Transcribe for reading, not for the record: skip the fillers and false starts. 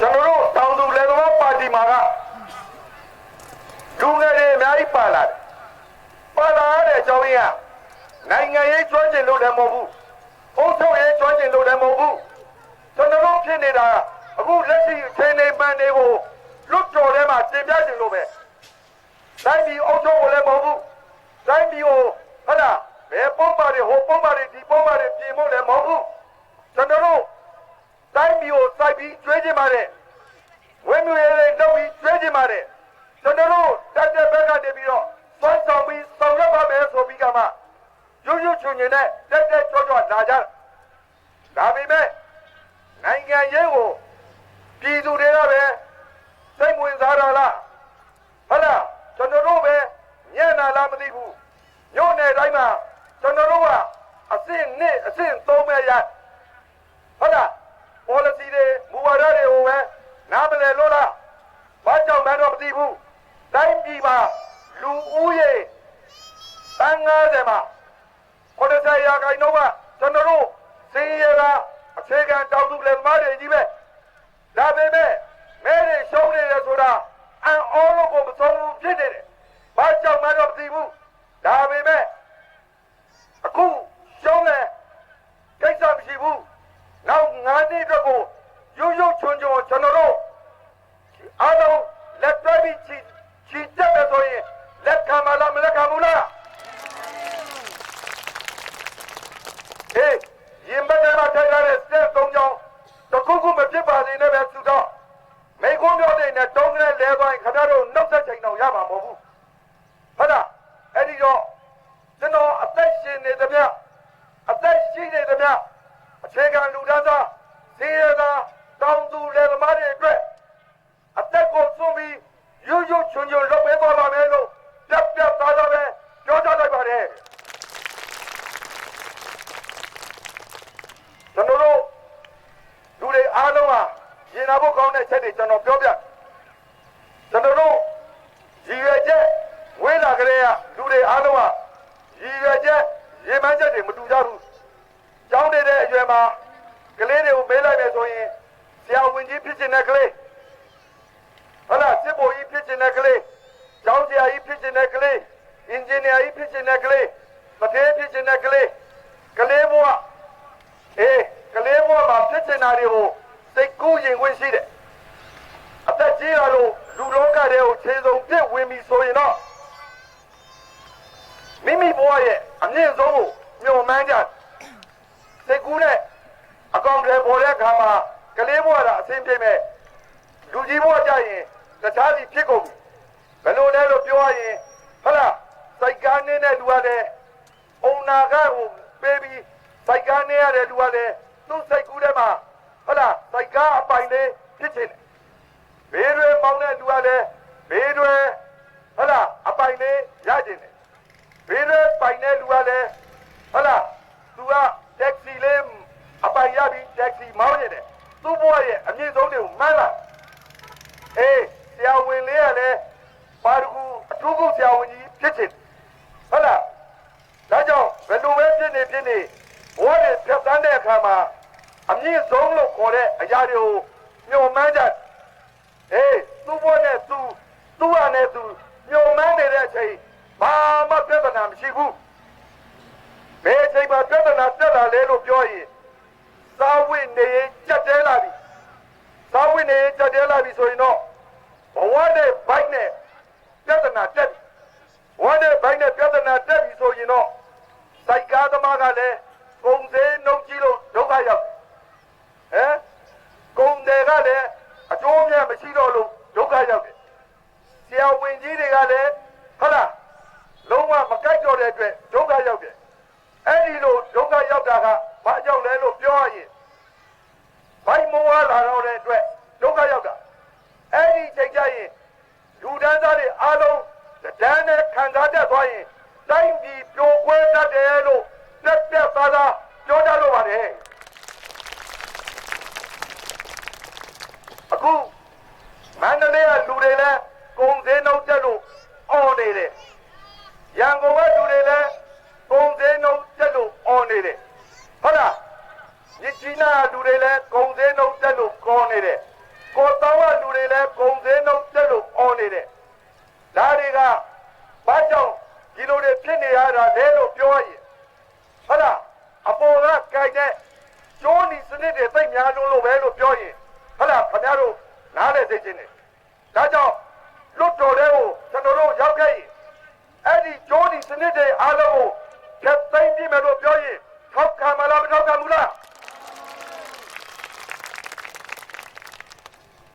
ကျွန်တော်တို့တောင်သူလယ်သမားပါတီမှာကလူငယ်တွေအများကြီးပါလာတယ်ပါလာတဲ့အကြောင်းရင်းကနိုင်ငံရေးကျွမ်းကျင်လို့လည်းမဟုတ်ဘူးအုပ်ချုပ်ရေးကျွမ်းကျင်လို့လည်းမဟုတ်ဘူးကျွန်တော်တို့ဖြစ်နေတာအခုလက်ရှိအချိန်လေးမှန်တွေကိုလွတ်တော်ထဲမှာတင်ပြချင်လို့ပဲတိုင်းပြည်အုပ်ချုပ်ဖို့လည်းမဟုတ်ဘူးတိုင်းပြည်ကိုဟုတ်လားဘယ်ပုံပါတွေဟိုပုံပါတွေဒီပုံပါတွေပြင်ဖို့လည်းမဟုတ်ဘူးကျွန်တော်တို့တိုင်းပြည်ကိုစိုက်ပြီးကျွေးချင်ပါတယ်ဝင်းမြူရေးတွေလုပ်ပြီးကျွေးချင်ပါတယ်ကျွန်တော်တို့တက်တဲ့ဘက်ကနေပြီးတော့စွမ်းဆောင်ပြီးဆောင်ရွက်ပါမယ်ဆိုပြီးကမှရွရွချွန်ချင်တဲ့တက်တဲ့ကြောကြောလာကြဒါပေမဲ့နိုင်ငံရေးကိုပြည်သူတွေကပဲစိတ်ဝင်စားတာလားဟုတ်လားကျွန်တော်တို့ပဲညံ့နာလားမသိဘူးညို့နယ်တိုင်းမှာကျွန်တော်တို့ကအဆင့်2အဆင့်3ပဲရဟုတ်လား policy တွေမူဝါဒတွေကိုပဲနားမလည်လို့လားဘာကြောင့်မှတော့မသိဘူးတိုင်းပြည်မှာလူဦးရေတန်း90မှာ90ရာခိုင်နှုန်းကကျွန်တော်တို့စင်ရကအခြေခံတောင်သူလယ်သမားတွေကြီးပဲဒါပေမဲ့မဲတွေရှုံးနေတယ်ဆိုတာအန်အောလို့ကိုမဆုံးဘူးဖြစ်နေတယ်ဘာကြောင့်မှတော့မသိဘူးဒါပေမဲ့အခုရှုံးတယ်ကိစ္စမရှိဘူးနောက်9နှစ်အတွက်ကိုရွရွချွန်ချွန်ကျွန်တော်တို့အားလုံးလက်တွဲပြီးချီတက်မယ်ဆိုရင်လက်ခံမလားမလက်ခံဘူးလားဟေးရင်ဘတ်ထဲမှာထိုင်လာတဲ့စတဲ့၃ချောင်းတခုခုမဖြစ်ပါစေနဲ့ပဲသူတော့မိကုန်းပြောတဲ့နဲ့တုံးကလေးလဲသွားရင်ခင်ဗျားတို့နှုတ်ဆက်ချိန်တော့ရမှာမဟုတ်ဘူးဟုတ်လားအဲ့ဒီတော့ကျွန်တော်အသက်ရှင်နေသမျှအသက်ရှိနေသမျှအခြေခံလူတန်းစားစီရသာတောင်သူလယ်သမားတွေအတွက်အသက်ကိုစွန့်ပြီးရွရွချွန်ချွန်လုပ်ပေးသွားပါမယ်လို့ပြတ်ပြတ်သားသားပဲပြောကြလိုက်ပါတယ်ကျွန်တော်တို့လူတွေအားလုံးဟာရင်နာဖို့ကောင်းတဲ့ချက်တွေကျွန်တော်ပြောပြကျွန်တော်တို့ရည်ရွယ်ချက်ဝေးလာကြတဲ့လူတွေအားလုံးဟာရည်ရွယ်ချက်ရေမှန်းချက်တွေမတူကြဘူးကျောင်းနေတဲ့အရွယ်မှာကလေးတွေကိုမေးလိုက်မယ်ဆိုရင်ဆရာဝန်ကြီးဖြစ်ချင်တဲ့ကလေးဟုတ်လားစစ်ဗိုလ်ကြီးဖြစ်ချင်တဲ့ကလေးကျောင်းဆရာကြီးဖြစ်ချင်တဲ့ကလေးအင်ဂျင်နီယာကြီးဖြစ်ချင်တဲ့ကလေးမထေးဖြစ်ချင်တဲ့ကလေးကလေးဘဝကလေးဘဝမှာဖြစ်ချင်တာတွေကိုစိတ်ကူးရင်ဝင်ရှိတယ်အသက်ကြီးလာလို့လူလောကတွေကိုခြေစုံပြစ်ဝင်ပြီဆိုရင်တော့မိမိဘဝရဲ့အမြင့်ဆုံးကိုမျှော်မှန်းကြစိတ်ကူးနဲ့အကောင်တွေပေါ်တဲ့အခါမှာကလေးဘဝကအဆင်ပြေမဲ့လူကြီးဘဝကြရင်တခြားစီဖြစ်ကုန်ပြီဘယ်လိုလဲလို့ပြောရရင်ဟုတ်လားစိုက်ကားနေတဲ့လူကလည်းအုံနာကကိုပေးပြီးစိုက်ကားနေရတဲ့လူကလည်းသူ့စိတ်ကူးထဲမှာဟုတ်လားစိုက်ကားအပိုင်လေးဖြစ်ချင်တယ်ဘေးတွေပေါင်းတဲ့လူကလည်းဘေးတွေဟုတ်လားအပိုင်လေးရချင်တယ်ဘေးတွေပိုင်တဲ့လူကလည်းဟုတ်လားသူကတက်ဆီလေးအပိုင်ရပြီးတက်ဆီမောင်းနေတယ်သူ့ဘဝရဲ့အမြင့်ဆုံးတွေကိုမှန်းလာဆရာဝန်လေးကလည်းပါရဂူအထူးကုဆရာဝန်ကြီးဖြစ်ချင်ဟုတ်လားဒါကြောင့်ဘယ်လိုပဲဖြစ်နေဘဝတွေဖြတ်သန်းတဲ့အခါမှာအမြင့်ဆုံးလို့ခေါ်တဲ့အရာတွေကိုမျှော်မှန်းကြသူ့ဘဝနဲ့သူ့ဟာနဲ့သူမျှော်မှန်းနေတဲ့အချိန်ဘာမှပြဿနာမရှိဘူးဘယ်အချိန်မှာပြဿနာတက်လာလဲလို့ပြောရင်သာဝိနေကြက်တဲလာပြီသာဝိနေကြက်တဲလာပြီဆိုရင်တော့ဘဝနဲ့ဘိုက်နဲ့ပြဿနာတက်ပြီဘဝနဲ့ဘိုက်နဲ့ပြဿနာတက်ပြီဆိုရင်တော့စိုက်ကားသမားကလည်းကုန်စည်နှုန်းကြီးလို့ဒုက္ခရောက်ကုန်တယ်ကလည်းအကျိုးအမြတ်မရှိတော့လို့ဒုက္ခရောက်တယ်ဆရာဝန်ကြီးတွေကလည်းဟုတ်လားလုံးဝမကြိုက်တော့တဲ့အတွက်ဒုက္ခရောက်တယ်အဲ့ဒီလိုဒုက္ခရောက်တာကဘာကြောင့်လဲလို့ပြောရရင်ဘိုင်မောလာတော့တဲ့အတွက်ဒုက္ခရောက်တာအဲ့ဒီချိန်ကျရင်လူတန်းစားတွေအားလုံးတန်းနဲ့ခံစားတတ်သွားရင်တိုင်းပြည်ပြိုကွဲတတ်တယ်လို့ပြတ်ပြတ်သားသားပြောကြလို့ပါတယ်အခုမန္တလေးကလူတွေလည်းကုန်စည်နှုန်းတက်လို့အော်နေတယ်ရန်ကုန်ကလူတွေလည်းကုန်စည်နှုန်းတက်လို့အော်နေတယ်ဟုတ်လားမြစ်ကြီးနားလူတွေလည်းကုန်စည်နှုန်းတက်လို့ကောနေတယ် ကိုတောင်းကလူတွေလည်းဂုံစင်းတော့တက်လို့အော်နေတယ်ဒါတွေကဘာကြောင့်ဒီလိုတွေဖြစ်နေရတာလဲလို့ပြောရင်ဟုတ်လားအပေါ်ကကြိုက်တဲ့ကျိုးနီစနစ်တွေသိများလို့ပဲလို့ပြောရင်ဟုတ်လားခင်ဗျားတို့နားလည်သိချင်းတယ်ဒါကြောင့်